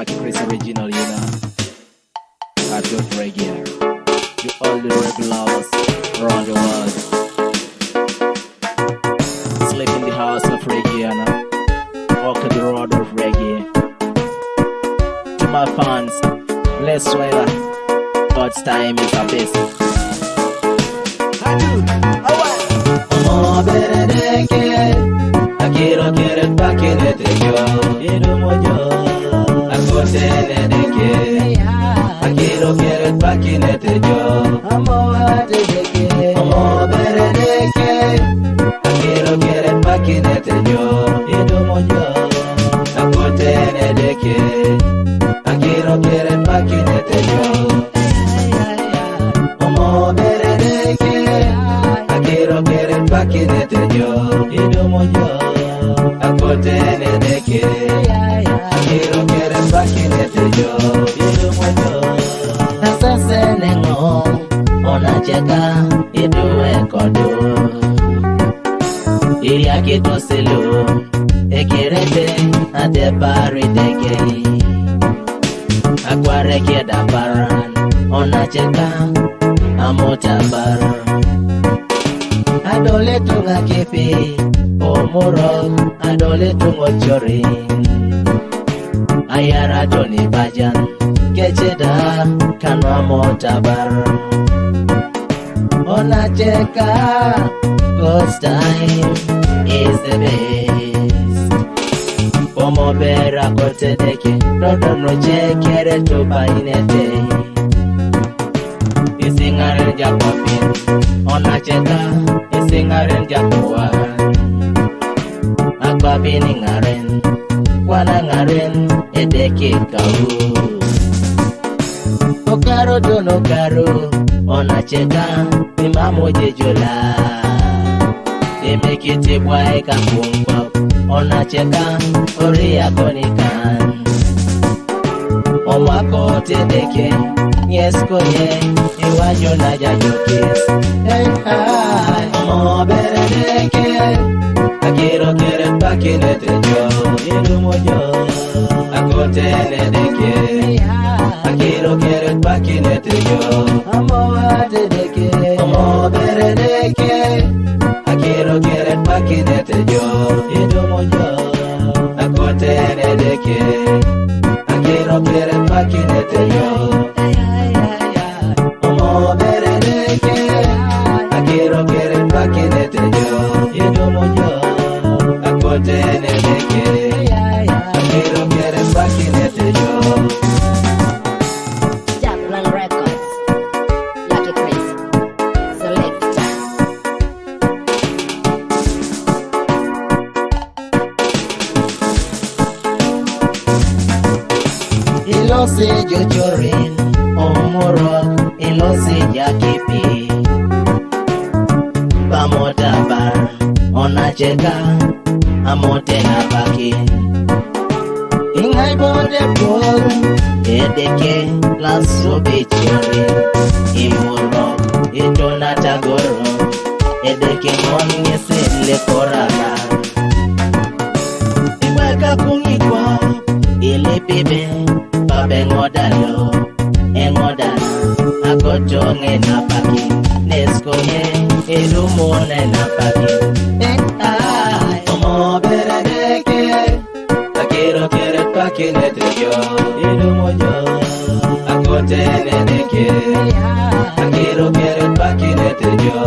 Lucky Chris original, you know. I do reggae. You all the regulars around the world. Sleep in the house of reggae, you know. Walk the road of reggae. To my fans, let's swear God's time is the best. I do. Oh, I quiero querer pa' que ne te yo. Quiero moyo. Akotene de que. I quiero querer pa' que ne te yo. Amor de que. Amor de que. I quiero querer pa' que ne te yo. Quiero moyo. Akotene de que. I quiero querer pa' que ne te yo. Amor de que. I quiero querer pa' que ne te yo. Quiero moyo. Akotene de que. Quiero querer pa' que ne te yo. Quiero moyo. Asase nengo. Ona cheka. Idue kodo. Iria kito selo. Ekirete. Ade pari deke. Akware kieda baran. Ona cheka. Amota baran. Adole tunga kepe. Omoro, adole tungo chori. Ayara Tony Bajan, Kecheda, Kanwa Motabar. Ona cheka, God's time is the best. Pomo bera kote deke, Rodo no chekere to painete. Isingaren japopin, Ona cheka, isingaren japuan. Akbabini ngaren, wana ngaren, edeke kau. Okaro dono karo, ona cheka, imamo jejola. Emekiti bwae kampungwa, ona cheka, oria konikan. Omako tedeke, nyesko ye, iwanyo na jajokis. Hey hi, omo beredeke. Quiero querer pa' que ne te yo. Quiero moyo. Akotene de que. Quiero querer pa' que ne te yo. Amor de que. Amor de que. Quiero querer pa' que ne te yo. Quiero moyo. Akotene de que. Quiero querer pa' que ne te yo. Amor de que. Quiero querer pa' que ne te yo. Quiero moyo. Akotene de que. Quiero querer pa' que ne te yo. Jackland Records, Lucky Chris, Selecta. Ilose jojorin, omoro, ilose yakipi. Bamodabar, ona cheka, amote na baki. Ingai bode bol, edeke, laso bichori. Imuro, idona tagoro, edeke monye le korala. Iwaka kungikwa, ile pibe, babe ngodalo, engodala, akojonge na baki. Nesko ye, ilumone na baki. Como beredeke, quiero querer pa' que ne te yo. Ilumo yo, akotene de que. Quiero querer pa' que ne te yo.